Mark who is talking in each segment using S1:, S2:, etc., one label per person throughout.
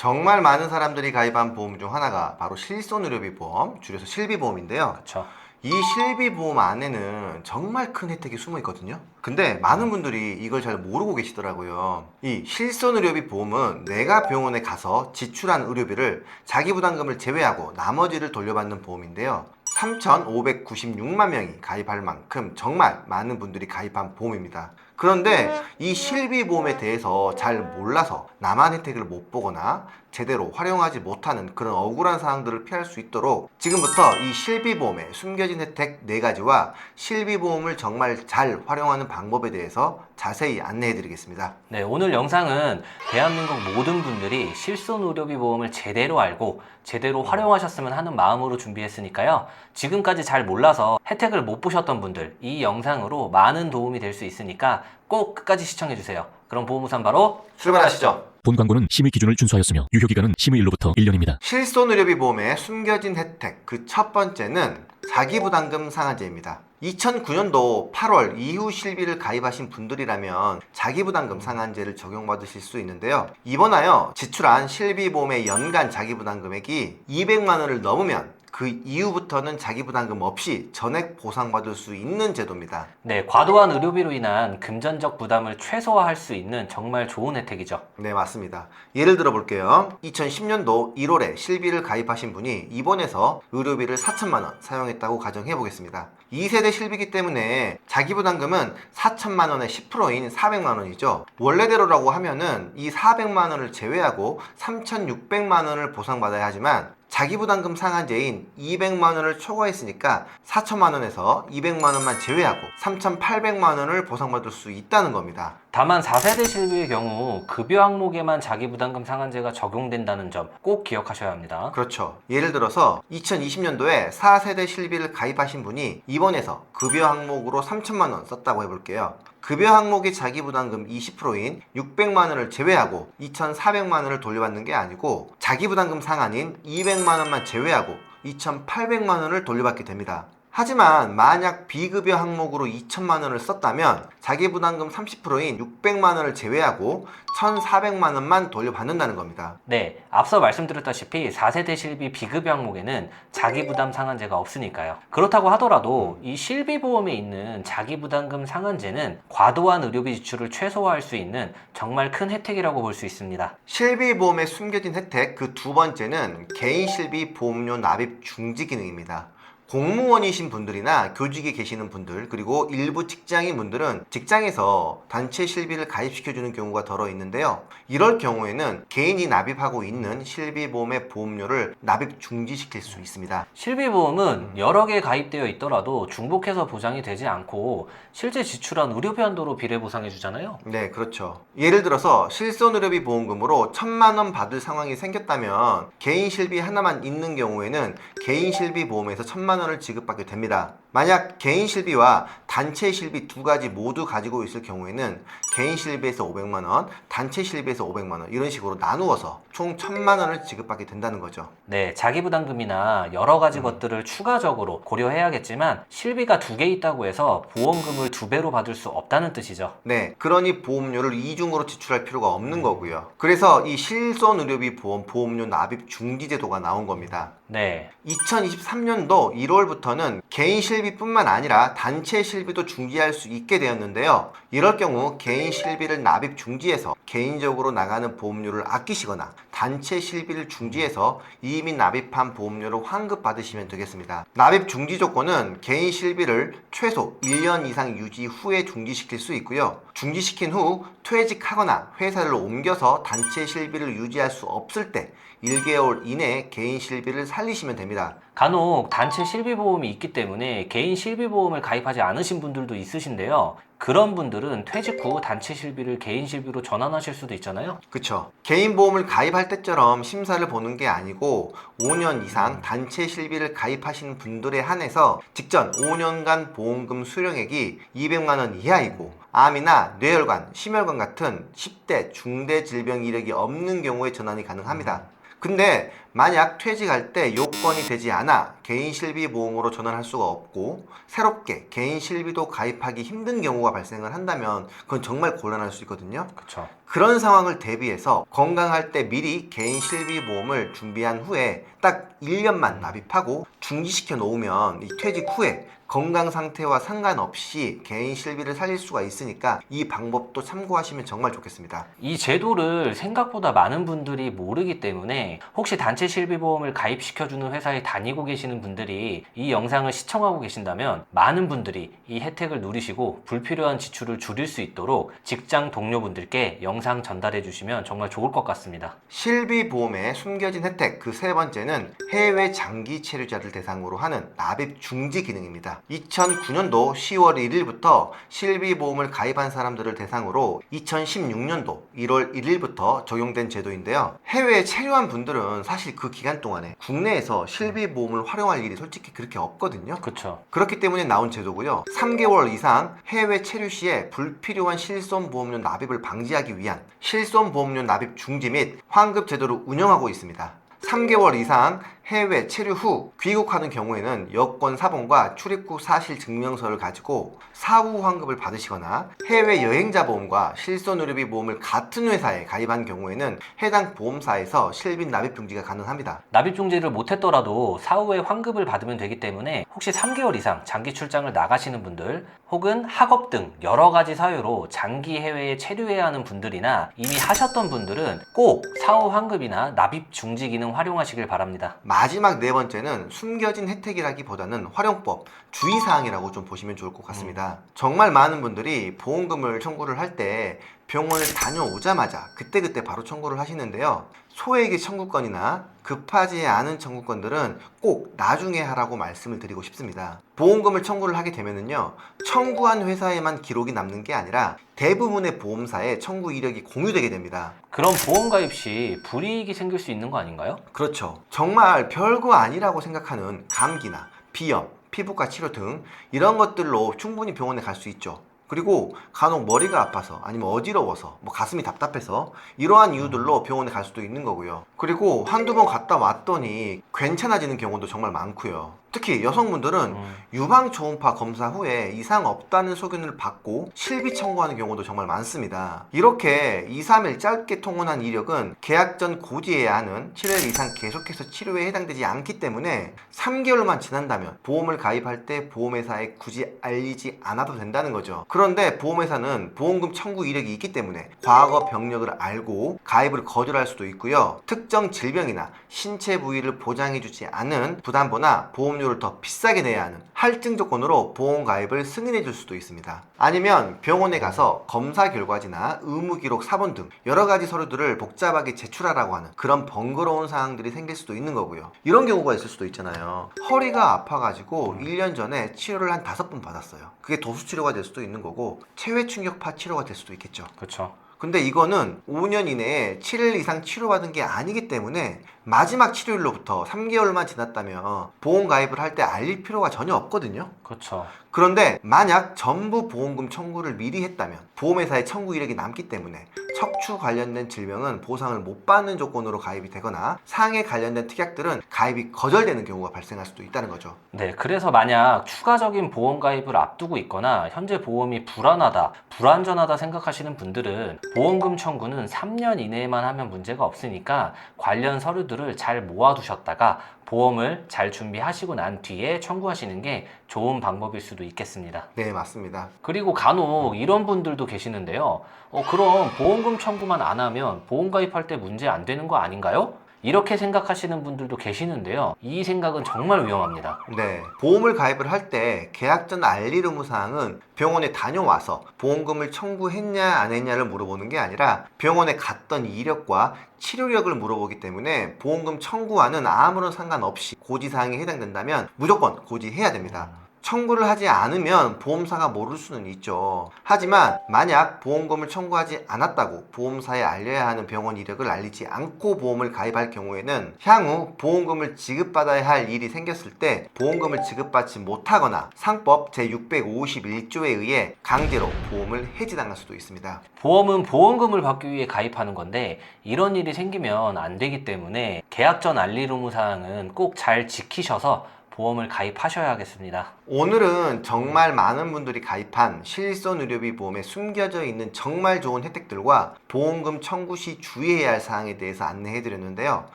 S1: 정말 많은 사람들이 가입한 보험 중 하나가 바로 실손의료비 보험, 줄여서 실비보험인데요.
S2: 그렇죠.
S1: 이 실비보험 안에는 정말 큰 혜택이 숨어 있거든요. 근데 많은 분들이 이걸 잘 모르고 계시더라고요. 이 실손의료비 보험은 내가 병원에 가서 지출한 의료비를 자기 부담금을 제외하고 나머지를 돌려받는 보험인데요. 3,596만 명이 가입할 만큼 정말 많은 분들이 가입한 보험입니다. 그런데 이 실비보험에 대해서 잘 몰라서 나만 혜택을 못 보거나 제대로 활용하지 못하는 그런 억울한 상황들을 피할 수 있도록 지금부터 이 실비보험의 숨겨진 혜택 4가지와 실비보험을 정말 잘 활용하는 방법에 대해서 자세히 안내해 드리겠습니다.
S2: 네, 오늘 영상은 대한민국 모든 분들이 실손의료비 보험을 제대로 알고 제대로 활용하셨으면 하는 마음으로 준비했으니까요. 지금까지 잘 몰라서 혜택을 못 보셨던 분들, 이 영상으로 많은 도움이 될 수 있으니까 꼭 끝까지 시청해주세요. 그럼 보험우산 바로
S1: 출발하시죠.
S3: 본 광고는 심의 기준을 준수하였으며 유효기간은 심의일로부터 1년입니다.
S1: 실손의료비 보험의 숨겨진 혜택 그 첫 번째는 자기부담금 상한제입니다. 2009년도 8월 이후 실비를 가입하신 분들이라면 자기부담금 상한제를 적용받으실 수 있는데요. 이번하여 지출한 실비보험의 연간 자기부담금액이 200만 원을 넘으면 그 이후부터는 자기부담금 없이 전액 보상받을 수 있는 제도입니다.
S2: 네, 과도한 의료비로 인한 금전적 부담을 최소화할 수 있는 정말 좋은 혜택이죠.
S1: 네, 맞습니다. 예를 들어 볼게요. 2010년도 1월에 실비를 가입하신 분이 입원해서 의료비를 4천만 원 사용했다고 가정해 보겠습니다. 2세대 실비기 때문에 자기부담금은 4천만 원의 10%인 400만 원이죠. 원래대로라고 하면은 이 400만 원을 제외하고 3,600만 원을 보상받아야 하지만 자기부담금 상한제인 200만 원을 초과했으니까 4천만 원에서 200만 원만 제외하고 3,800만 원을 보상받을 수 있다는 겁니다.
S2: 다만 4세대 실비의 경우 급여 항목에만 자기부담금 상한제가 적용된다는 점 꼭 기억하셔야 합니다.
S1: 그렇죠. 예를 들어서 2020년도에 4세대 실비를 가입하신 분이 입원해서 급여 항목으로 3천만 원 썼다고 해볼게요. 급여 항목의 자기부담금 20%인 600만 원을 제외하고 2,400만 원을 돌려받는 게 아니고 자기부담금 상한인 200만 원만 제외하고 2,800만 원을 돌려받게 됩니다. 하지만 만약 비급여 항목으로 2천만 원을 썼다면 자기부담금 30%인 600만 원을 제외하고 1,400만 원만 돌려받는다는 겁니다.
S2: 네, 앞서 말씀드렸다시피 4세대 실비 비급여 항목에는 자기부담 상한제가 없으니까요. 그렇다고 하더라도 이 실비보험에 있는 자기부담금 상한제는 과도한 의료비 지출을 최소화할 수 있는 정말 큰 혜택이라고 볼 수 있습니다.
S1: 실비보험의 숨겨진 혜택 그 두 번째는 개인실비 보험료 납입 중지 기능입니다. 공무원이신 분들이나 교직에 계시는 분들 그리고 일부 직장인 분들은 직장에서 단체 실비를 가입시켜주는 경우가 더러 있는데요. 이럴 경우에는 개인이 납입하고 있는 실비보험의 보험료를 납입 중지시킬 수 있습니다.
S2: 실비보험은 여러 개 가입되어 있더라도 중복해서 보장이 되지 않고 실제 지출한 의료비 한도로 비례 보상해 주잖아요.
S1: 네, 그렇죠. 예를 들어서 실손의료비 보험금으로 1,000만 원 받을 상황이 생겼다면 개인 실비 하나만 있는 경우에는 개인 실비 보험에서 1,000만 원을 지급받게 됩니다. 만약 개인 실비와 단체 실비 두 가지 모두 가지고 있을 경우에는 개인 실비에서 500만 원, 단체 실비에서 500만 원 이런 식으로 나누어서 총 1,000만 원을 지급받게 된다는 거죠.
S2: 네, 자기부담금이나 여러 가지 것들을 추가적으로 고려해야겠지만 실비가 2개 있다고 해서 보험금을 2배로 받을 수 없다는 뜻이죠.
S1: 네, 그러니 보험료를 이중으로 지출할 필요가 없는 거고요. 그래서 이 실손의료비 보험 보험료 납입 중지 제도가 나온 겁니다.
S2: 네,
S1: 2023년도 1월부터는 개인 실비뿐만 아니라 단체 실비도 중지할 수 있게 되었는데요. 이럴 경우 개인 실비를 납입 중지해서 개인적으로 나가는 보험료를 아끼시거나 단체 실비를 중지해서 이미 납입한 보험료를 환급받으시면 되겠습니다. 납입 중지 조건은 개인 실비를 최소 1년 이상 유지 후에 중지시킬 수 있고요. 중지시킨 후 퇴직하거나 회사를 옮겨서 단체 실비를 유지할 수 없을 때 1개월 이내에 개인 실비를 살리시면 됩니다.
S2: 간혹 단체 실비보험이 있기 때문에 개인 실비보험을 가입하지 않으신 분들도 있으신데요. 그런 분들은 퇴직 후 단체 실비를 개인 실비로 전환하실 수도 있잖아요.
S1: 그쵸. 개인 보험을 가입할 때처럼 심사를 보는 게 아니고 5년 이상 단체 실비를 가입하신 분들에 한해서 직전 5년간 보험금 수령액이 200만 원 이하이고 암이나 뇌혈관, 심혈관 같은 10대 중대 질병 이력이 없는 경우에 전환이 가능합니다. 근데 만약 퇴직할 때 요건이 되지 않아 개인 실비 보험으로 전환할 수가 없고 새롭게 개인 실비도 가입하기 힘든 경우가 발생을 한다면 그건 정말 곤란할 수 있거든요.
S2: 그쵸.
S1: 그런 상황을 대비해서 건강할 때 미리 개인 실비 보험을 준비한 후에 딱 1년만 납입하고 중지시켜 놓으면 이 퇴직 후에 건강 상태와 상관없이 개인 실비를 살릴 수가 있으니까 이 방법도 참고하시면 정말 좋겠습니다.
S2: 이 제도를 생각보다 많은 분들이 모르기 때문에 혹시 단체 실비보험을 가입시켜주는 회사에 다니고 계시는 분들이 이 영상을 시청하고 계신다면 많은 분들이 이 혜택을 누리시고 불필요한 지출을 줄일 수 있도록 직장 동료분들께 영상 전달해 주시면 정말 좋을 것 같습니다.
S1: 실비보험의 숨겨진 혜택 그 세 번째는 해외 장기 체류자를 대상으로 하는 납입 중지 기능입니다. 2009년도 10월 1일부터 실비보험을 가입한 사람들을 대상으로 2016년도 1월 1일부터 적용된 제도인데요. 해외에 체류한 분들은 사실 그 기간 동안에 국내에서 실비보험을 활용할 일이 솔직히 그렇게 없거든요.
S2: 그쵸.
S1: 그렇기 때문에 나온 제도고요. 3개월 이상 해외 체류 시에 불필요한 실손보험료 납입을 방지하기 위한 실손보험료 납입 중지 및 환급 제도를 운영하고 있습니다. 3개월 이상 해외 체류 후 귀국하는 경우에는 여권 사본과 출입국 사실 증명서를 가지고 사후 환급을 받으시거나 해외 여행자 보험과 실손의료비 보험을 같은 회사에 가입한 경우에는 해당 보험사에서 실비 납입 중지가 가능합니다.
S2: 납입 중지를 못했더라도 사후에 환급을 받으면 되기 때문에 혹시 3개월 이상 장기 출장을 나가시는 분들 혹은 학업 등 여러 가지 사유로 장기 해외에 체류해야 하는 분들이나 이미 하셨던 분들은 꼭 사후 환급이나 납입 중지 기능 활용하시길 바랍니다.
S1: 마지막 네 번째는 숨겨진 혜택이라기보다는 활용법, 주의사항이라고 좀 보시면 좋을 것 같습니다. 정말 많은 분들이 보험금을 청구를 할 때 병원을 다녀오자마자 그때그때 바로 청구를 하시는데요. 소액의 청구권이나 급하지 않은 청구권들은 꼭 나중에 하라고 말씀을 드리고 싶습니다. 보험금을 청구를 하게 되면은요, 청구한 회사에만 기록이 남는 게 아니라 대부분의 보험사에 청구 이력이 공유되게 됩니다.
S2: 그럼 보험 가입 시 불이익이 생길 수 있는 거 아닌가요?
S1: 그렇죠. 정말 별거 아니라고 생각하는 감기나 비염, 피부과 치료 등 이런 것들로 충분히 병원에 갈 수 있죠. 그리고 간혹 머리가 아파서 아니면 어지러워서 가슴이 답답해서 이러한 이유들로 병원에 갈 수도 있는 거고요. 그리고 한두 번 갔다 왔더니 괜찮아지는 경우도 정말 많고요. 특히 여성분들은 유방 초음파 검사 후에 이상 없다는 소견을 받고 실비 청구하는 경우도 정말 많습니다. 이렇게 2, 3일 짧게 통원한 이력은 계약 전 고지해야 하는 7일 이상 계속해서 치료에 해당되지 않기 때문에 3개월만 지난다면 보험을 가입할 때 보험회사에 굳이 알리지 않아도 된다는 거죠. 그런데 보험회사는 보험금 청구 이력이 있기 때문에 과거 병력을 알고 가입을 거절할 수도 있고요. 특정 질병이나 신체 부위를 보장해주지 않은 부담보나 보험료를 더 비싸게 내야 하는 할증 조건으로 보험 가입을 승인해 줄 수도 있습니다. 아니면 병원에 가서 검사 결과지나 의무 기록 사본 등 여러 가지 서류들을 복잡하게 제출하라고 하는 그런 번거로운 상황들이 생길 수도 있는 거고요. 이런 경우가 있을 수도 있잖아요. 허리가 아파가지고 1년 전에 치료를 한 5번 받았어요. 그게 도수 치료가 될 수도 있는 거고 체외 충격파 치료가 될 수도 있겠죠.
S2: 그렇죠.
S1: 근데 이거는 5년 이내에 7일 이상 치료받은 게 아니기 때문에 마지막 치료일로부터 3개월만 지났다면 보험 가입을 할 때 알릴 필요가 전혀 없거든요.
S2: 그렇죠.
S1: 그런데 만약 전부 보험금 청구를 미리 했다면 보험회사에 청구 이력이 남기 때문에 척추 관련된 질병은 보상을 못 받는 조건으로 가입이 되거나 상해 관련된 특약들은 가입이 거절되는 경우가 발생할 수도 있다는 거죠.
S2: 네, 그래서 만약 추가적인 보험 가입을 앞두고 있거나 현재 보험이 불안하다, 불안전하다 생각하시는 분들은 보험금 청구는 3년 이내에만 하면 문제가 없으니까 관련 서류들을 잘 모아두셨다가 보험을 잘 준비하시고 난 뒤에 청구하시는 게 좋은 방법일 수도 있겠습니다.
S1: 네, 맞습니다.
S2: 그리고 간혹 이런 분들도 계시는데요. 그럼 보험금 청구만 안 하면 보험 가입할 때 문제 안 되는 거 아닌가요? 이렇게 생각하시는 분들도 계시는데요. 이 생각은 정말 위험합니다.
S1: 네, 보험을 가입을 할 때 계약 전 알릴 의무사항은 병원에 다녀와서 보험금을 청구했냐 안 했냐를 물어보는 게 아니라 병원에 갔던 이력과 치료력을 물어보기 때문에 보험금 청구와는 아무런 상관없이 고지사항에 해당된다면 무조건 고지해야 됩니다. 청구를 하지 않으면 보험사가 모를 수는 있죠. 하지만 만약 보험금을 청구하지 않았다고 보험사에 알려야 하는 병원 이력을 알리지 않고 보험을 가입할 경우에는 향후 보험금을 지급받아야 할 일이 생겼을 때 보험금을 지급받지 못하거나 상법 제651조에 의해 강제로 보험을 해지당할 수도 있습니다.
S2: 보험은 보험금을 받기 위해 가입하는 건데 이런 일이 생기면 안 되기 때문에 계약 전 알릴 의무 사항은 꼭 잘 지키셔서 보험을 가입하셔야 하겠습니다.
S1: 오늘은 정말 많은 분들이 가입한 실손의료비 보험에 숨겨져 있는 정말 좋은 혜택들과 보험금 청구 시 주의해야 할 사항에 대해서 안내해 드렸는데요.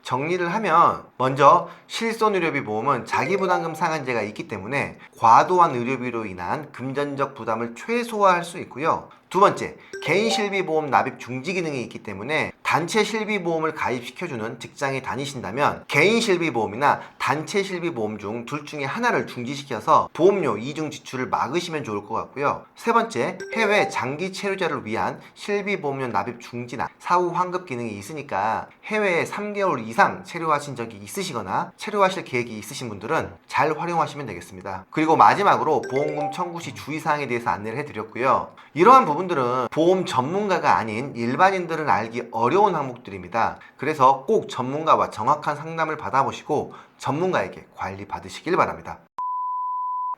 S1: 정리를 하면 먼저 실손의료비 보험은 자기부담금 상한제가 있기 때문에 과도한 의료비로 인한 금전적 부담을 최소화할 수 있고요. 두 번째, 개인실비보험 납입 중지 기능이 있기 때문에 단체 실비보험을 가입시켜주는 직장에 다니신다면 개인실비보험이나 단체 실비보험 중 둘 중에 하나를 중지시켜서 보험료 이중 지출을 막으시면 좋을 것 같고요. 세 번째, 해외 장기 체류자를 위한 실비보험료 납입 중지나 사후 환급 기능이 있으니까 해외에 3개월 이상 체류하신 적이 있으시거나 체류하실 계획이 있으신 분들은 잘 활용하시면 되겠습니다. 그리고 마지막으로 보험금 청구 시 주의사항에 대해서 안내를 해드렸고요. 이러한 부분들은 보험 전문가가 아닌 일반인들은 알기 어려운 항목들입니다. 그래서 꼭 전문가와 정확한 상담을 받아보시고 전문가에게 관리 받으시길 바랍니다.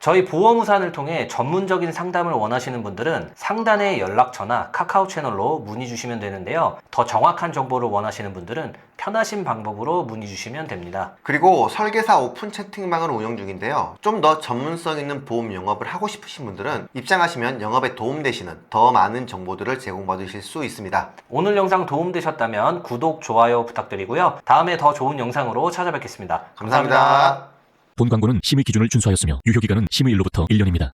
S2: 저희 보험우산을 통해 전문적인 상담을 원하시는 분들은 상단의 연락처나 카카오 채널로 문의 주시면 되는데요. 더 정확한 정보를 원하시는 분들은 편하신 방법으로 문의 주시면 됩니다.
S1: 그리고 설계사 오픈 채팅방을 운영 중인데요. 좀 더 전문성 있는 보험 영업을 하고 싶으신 분들은 입장하시면 영업에 도움되시는 더 많은 정보들을 제공받으실 수 있습니다.
S2: 오늘 영상 도움되셨다면 구독, 좋아요 부탁드리고요. 다음에 더 좋은 영상으로 찾아뵙겠습니다.
S1: 감사합니다.
S3: 본 광고는 심의 기준을 준수하였으며 유효기간은 심의 일로부터 1년입니다.